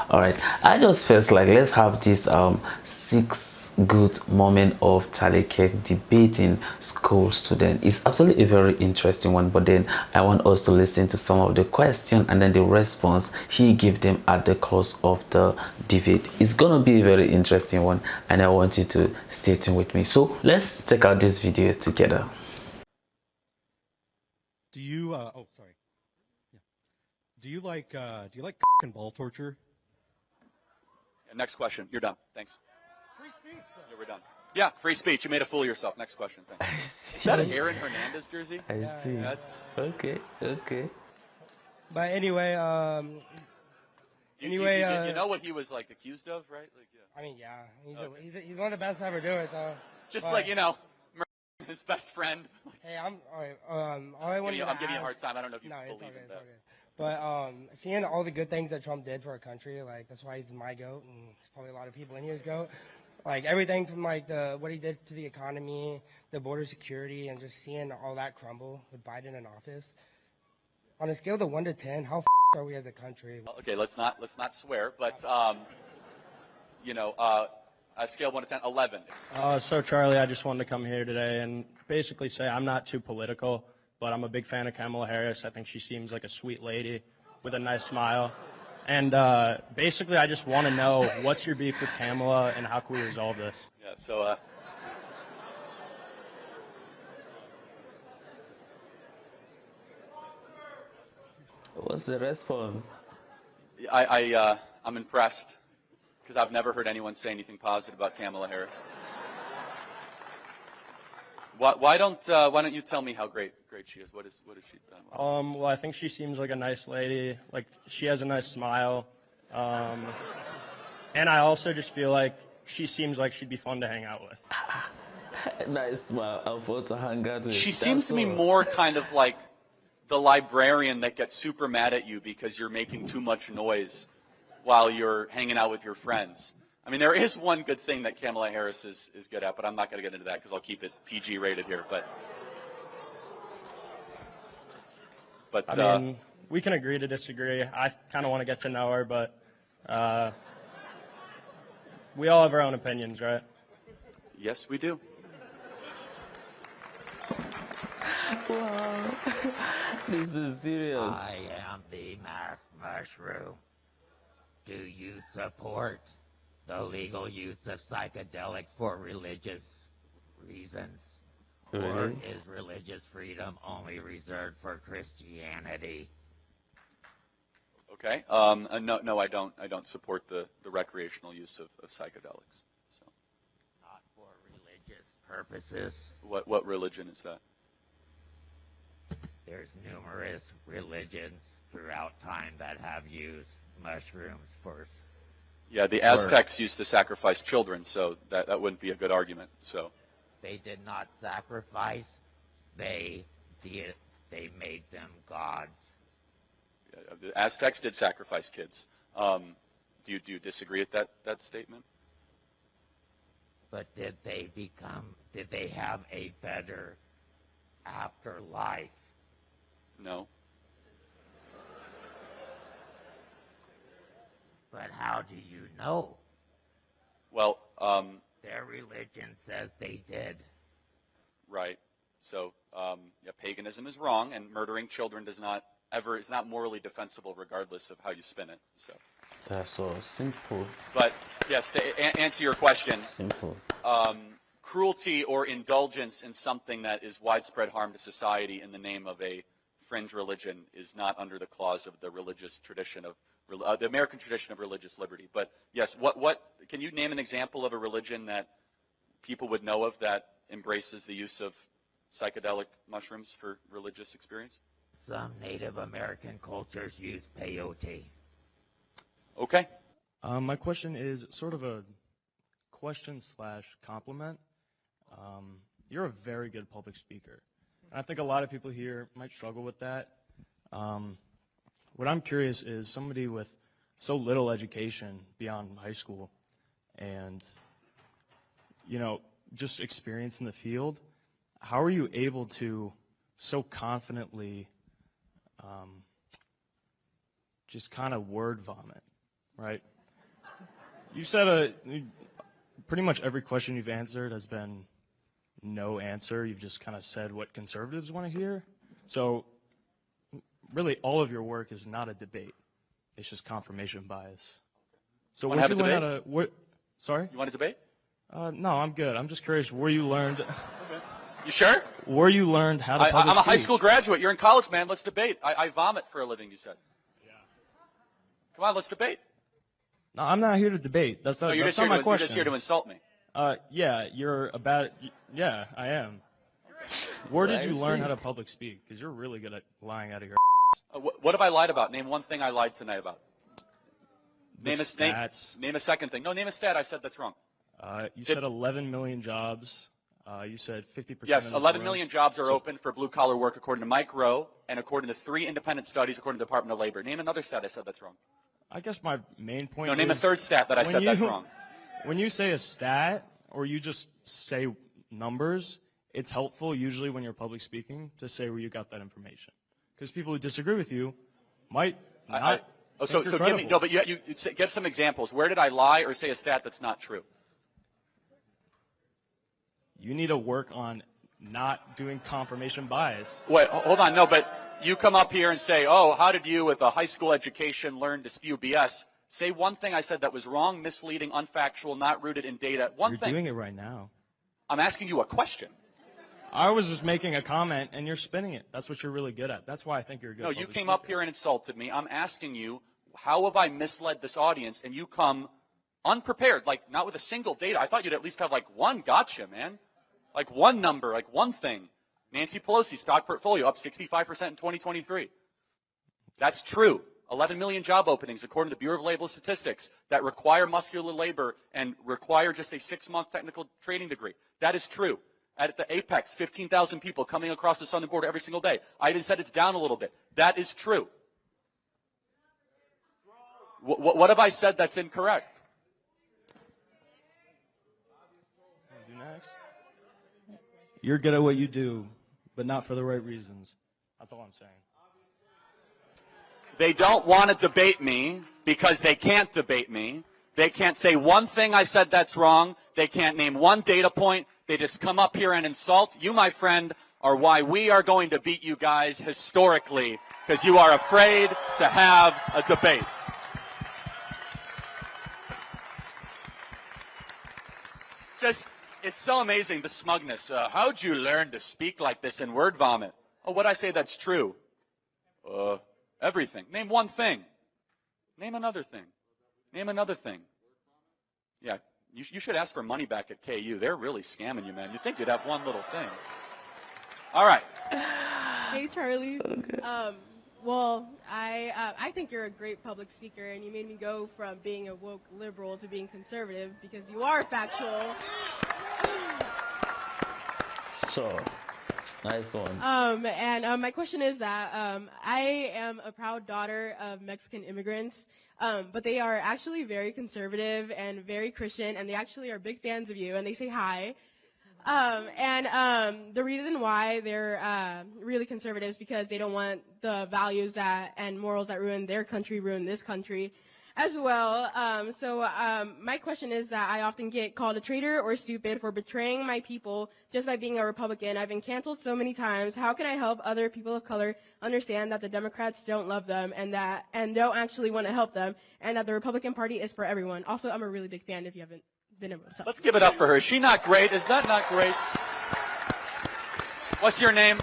All right, I just felt like let's have this 6 good moment of Charlie Kirk debating school student. It's actually a very interesting one, but then I want us to listen to some of the question and then the response he gave them at the course of the debate. It's gonna be a very interesting one, and I want you to stay tuned with me. So let's check out this video together. Do you oh sorry. Yeah. Do you like and ball torture? Next question. You're done. Thanks. Free speech. Yeah, we're done. Yeah, free speech. You made a fool of yourself. Next question. Thanks. Is that an Aaron Hernandez jersey? I see. That's Okay. But anyway, you know what he was like accused of, right? Like, yeah. I mean, yeah, he's one of the best to ever do it, though. Just but, like his best friend. Hey, I'm all right. All I want I'm giving you a hard time. I don't know if you believe okay, in that. okay. But seeing all the good things that Trump did for our country, like that's why he's my goat, and probably a lot of people in here's goat. Like everything from like what he did to the economy, the border security, and just seeing all that crumble with Biden in office. On a scale of 1 to 10, how are we as a country? Okay, let's not swear, but a scale of 1 to 10, 11. So Charlie, I just wanted to come here today and basically say I'm not too political, but I'm a big fan of Kamala Harris. I think she seems like a sweet lady with a nice smile. And basically, I just want to know, what's your beef with Kamala and how can we resolve this? Yeah, so What's the response? I'm impressed because I've never heard anyone say anything positive about Kamala Harris. Why don't you tell me how great she is? What has she done? Well, I think she seems like a nice lady. Like, she has a nice smile. And I also just feel like she seems like she'd be fun to hang out with. Nice smile. I'll vote to hang out with. She seems to me more kind of like the librarian that gets super mad at you because you're making too much noise while you're hanging out with your friends. I mean, there is one good thing that Kamala Harris is good at, but I'm not going to get into that because I'll keep it PG rated here. But I mean, we can agree to disagree. I kind of want to get to know her, but we all have our own opinions, right? Yes, we do. Wow, this is serious. I am the masked mushroom. Do you support the legal use of psychedelics for religious reasons? Really? Or is religious freedom only reserved for Christianity? Okay. No, I don't. I don't support the recreational use of psychedelics. So. Not for religious purposes. What religion is that? There's numerous religions throughout time that have used mushrooms for. Yeah, the Aztecs used to sacrifice children, so that wouldn't be a good argument. So. They did not sacrifice. They made them gods. The Aztecs did sacrifice kids. Do you disagree with that statement? But did they have a better afterlife? No. But how do you know? Well, their religion says they did. Right. So, paganism is wrong, and murdering children is not morally defensible, regardless of how you spin it. So. That's so simple. But yes, to answer your question, simple. Cruelty or indulgence in something that is widespread harm to society in the name of a fringe religion is not under the clause of the religious tradition of the American tradition of religious liberty. But yes, what can you name an example of a religion that people would know of that embraces the use of psychedelic mushrooms for religious experience? Some Native American cultures use peyote. Okay. My question is sort of a question/compliment. You're a very good public speaker. I think a lot of people here might struggle with that. What I'm curious is, somebody with so little education beyond high school and, just experience in the field, how are you able to so confidently just kind of word vomit, right? You said pretty much every question you've answered has been no answer. You've just kind of said what conservatives want to hear. So really all of your work is not a debate. It's just confirmation bias. So Want to have a debate? Sorry? You want to debate? No, I'm good. I'm just curious where you learned. You sure? Where you learned how to public I'm a high speak. school graduate. You're in college, man. Let's debate. I vomit for a living, you said. Yeah. Come on, let's debate. No, I'm not here to debate. That's not, No, that's not my question. You're just here to insult me. Yeah, yeah, I am. Where did you learn how to public speak? Because you're really good at lying out of your What have I lied about? Name one thing I lied tonight about. Name a second thing. No, name a stat. I said that's wrong. You said 11 million jobs. You said 50%. Yes, 11 million jobs are open for blue-collar work according to Mike Rowe and according to 3 independent studies according to the Department of Labor. Name another stat I said that's wrong. I guess my main point No, name a third stat that I said that's wrong. When you say a stat or you just say numbers, it's helpful usually when you're public speaking to say where you got that information. Because people who disagree with you might not. So give me, no, but you give some examples. Where did I lie or say a stat that's not true? You need to work on not doing confirmation bias. Wait, hold on. No, but you come up here and say, oh, how did you with a high school education learn to spew BS? Say one thing I said that was wrong, misleading, unfactual, not rooted in data. You're doing it right now. I'm asking you a question. I was just making a comment, and you're spinning it. That's what you're really good at. That's why I think you're good. No, you came up here and insulted me. I'm asking you, how have I misled this audience? And you come unprepared, like not with a single data. I thought you'd at least have like one gotcha, man. Like one number, like one thing. Nancy Pelosi, stock portfolio up 65% in 2023. That's true. 11 million job openings, according to the Bureau of Labor Statistics, that require muscular labor and require just a 6-month technical training degree. That is true. At the apex, 15,000 people coming across the southern border every single day. I even said it's down a little bit. That is true. What have I said that's incorrect? Do next. You're good at what you do, but not for the right reasons. That's all I'm saying. They don't want to debate me because they can't debate me. They can't say one thing I said that's wrong. They can't name one data point. They just come up here and insult. You, my friend, are why we are going to beat you guys historically, because you are afraid to have a debate. It's so amazing, the smugness. How'd you learn to speak like this in word vomit? Oh, what'd I say that's true? Everything. Name one thing. Name another thing. Name another thing. Yeah, you should ask for money back at KU. They're really scamming you, man. You'd think you'd have one little thing. All right. Hey, Charlie. Well, I think you're a great public speaker, and you made me go from being a woke liberal to being conservative because you are factual. Sure. Nice one. My question is that I am a proud daughter of Mexican immigrants, but they are actually very conservative and very Christian, and they actually are big fans of you, and they say hi. The reason why they're really conservative is because they don't want the values and morals that ruin their country ruin this country as well. My question is that I often get called a traitor or stupid for betraying my people just by being a Republican. I've been canceled so many times. How can I help other people of color understand that the Democrats don't love them and don't actually want to help them, and that the Republican Party is for everyone? Also, I'm a really big fan if you haven't been able to tell. Let's give it up for her. Is she not great? Is that not great? What's your name?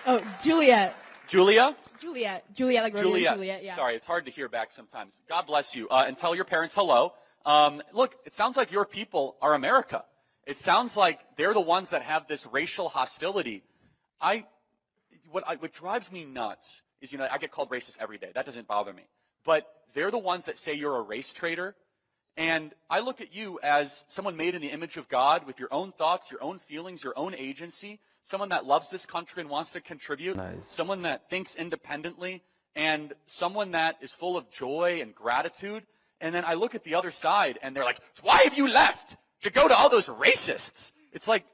Oh, Juliet. Julia? Juliet, like Romeo and Juliet, yeah. Sorry, it's hard to hear back sometimes. God bless you. And tell your parents hello. Look, it sounds like your people are America. It sounds like they're the ones that have this racial hostility. What drives me nuts is, I get called racist every day. That doesn't bother me. But they're the ones that say you're a race traitor. And I look at you as someone made in the image of God with your own thoughts, your own feelings, your own agency, someone that loves this country and wants to contribute, Nice. Someone that thinks independently, and someone that is full of joy and gratitude. And then I look at the other side, and they're like, why have you left to go to all those racists? It's like,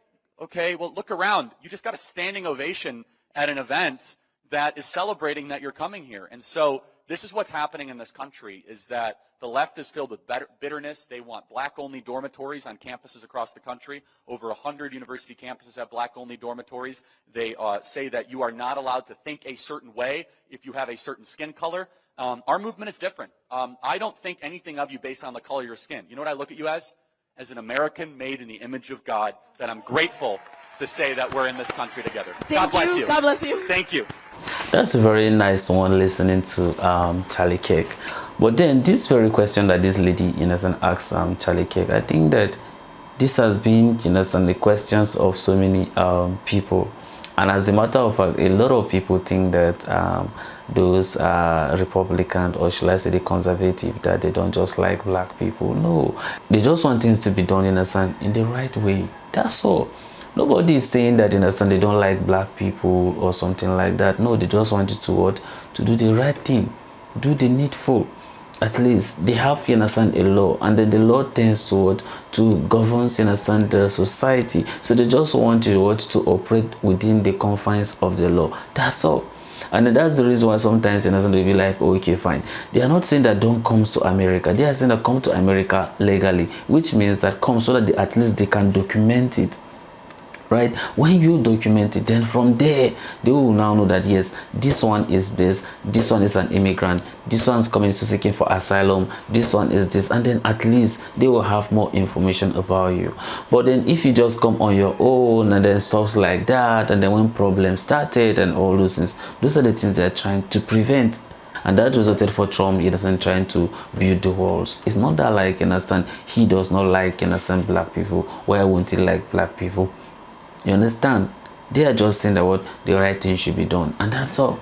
okay, well, look around. You just got a standing ovation at an event that is celebrating that you're coming here. And so this is what's happening in this country, is that the left is filled with bitterness. They want black-only dormitories on campuses across the country. Over 100 university campuses have black-only dormitories. They say that you are not allowed to think a certain way if you have a certain skin color. Our movement is different. I don't think anything of you based on the color of your skin. You know what I look at you as? As an American made in the image of God, that I'm grateful to say that we're in this country together. God bless you. God bless you. Thank you. That's a very nice one, listening to Charlie Kirk. But then this very question that this lady innocent asked Charlie Kirk, I think that this has been the questions of so many people. And as a matter of fact, a lot of people think that those Republican, or should I say the conservative, that they don't just like black people. No, they just want things to be done in the right way. That's all. Nobody is saying that they don't like black people or something like that. No, they just want you to do the right thing, do the needful. At least they have a law, and then the law tends to govern the society. So they just want you to operate within the confines of the law. That's all. And then that's the reason why sometimes they'll be like, oh, okay, fine. They are not saying that don't come to America. They are saying that come to America legally, which means that come so that at least they can document it. Right? When you document it, then from there they will now know that yes, this one is this one is an immigrant, this one's coming to seeking for asylum, this one is this, and then at least they will have more information about you. But then if you just come on your own and then stuff like that, and then when problems started and all those things, those are the things they're trying to prevent. And that resulted for Trump, trying to build the walls. It's not that like, he does not like, black people. Why won't he like black people? You understand? They are just saying that what the right thing should be done, and that's all.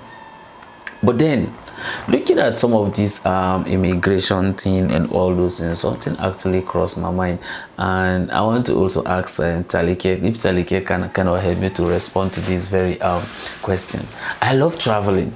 But then, looking at some of this immigration thing and all those things, something actually crossed my mind, and I want to also ask Charlie Kirk if Charlie Kirk can kind of help me to respond to this very question. I love traveling.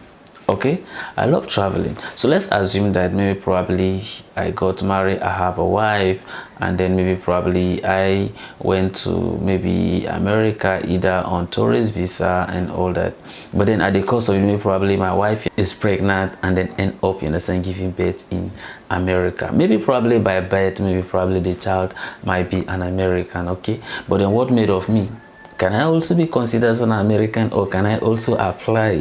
Okay, I love traveling. So let's assume that maybe probably I got married, I have a wife, and then maybe probably I went to maybe America either on tourist visa and all that. But then at the cost of maybe probably my wife is pregnant and then end up giving birth in America. Maybe probably by birth, maybe probably the child might be an American. Okay, but then what made of me? Can I also be considered as an American, or can I also apply,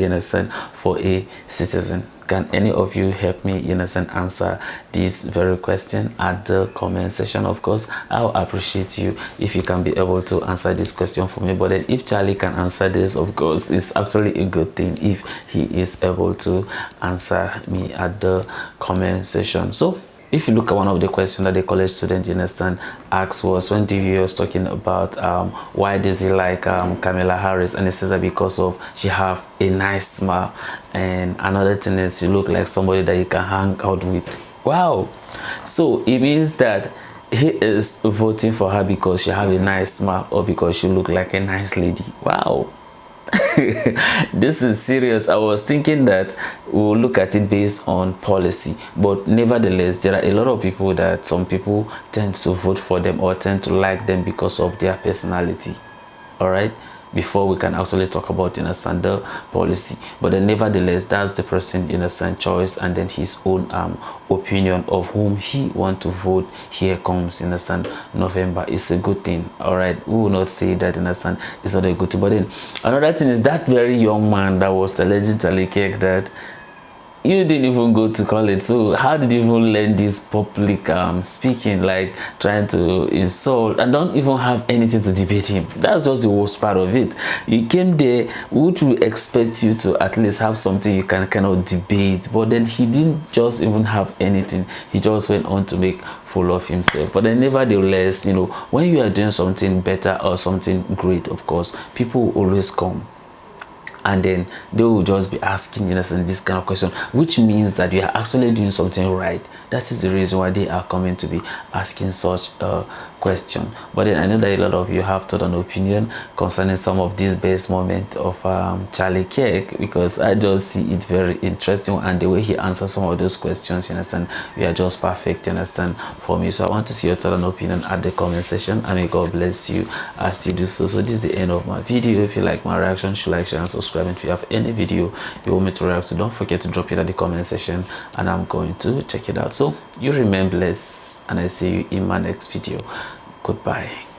for a citizen? Can any of you help me, answer this very question at the comment section? Of course, I'll appreciate you if you can be able to answer this question for me. But then if Charlie can answer this, of course, it's actually a good thing if he is able to answer me at the comment section. So if you look at one of the questions that the college student asked was, when TV was talking about why does he like Kamala Harris, and he says that because of she have a nice smile, and another thing is she look like somebody that you can hang out with. Wow! So it means that he is voting for her because she have a nice smile, or because she look like a nice lady. Wow! This is serious. I was thinking that we'll look at it based on policy, but nevertheless there are a lot of people that some people tend to vote for them or tend to like them because of their personality. All right, before we can actually talk about the policy. But then nevertheless, that's the person choice, and then his own opinion of whom he want to vote. Here comes November. It's a good thing. All right, we will not say that it's not a good thing. But then another thing is that very young man that was alleging Charlie Kirk that you didn't even go to college, so how did you even learn this public speaking, like trying to insult and don't even have anything to debate him? That's just the worst part of it. You came there, which will expect you to at least have something you can kind of debate, but then he didn't just even have anything. He just went on to make fool of himself. But then nevertheless, when you are doing something better or something great, of course people will always come, and then they will just be asking this kind of question, which means that you are actually doing something right. That is the reason why they are coming to be asking such a question. But then I know that a lot of you have thought an opinion concerning some of these best moments of Charlie Kirk, because I just see it very interesting, and the way he answers some of those questions, we are just perfect, for me. So I want to see your thought and opinion at the comment section, and may God bless you as you do so. So this is the end of my video. If you like my reaction, should like, share, and subscribe. subscribing. If you have any video you want me to react to, don't forget to drop it at the comment section and I'm going to check it out. So you remain blessed and I see you in my next video. Goodbye.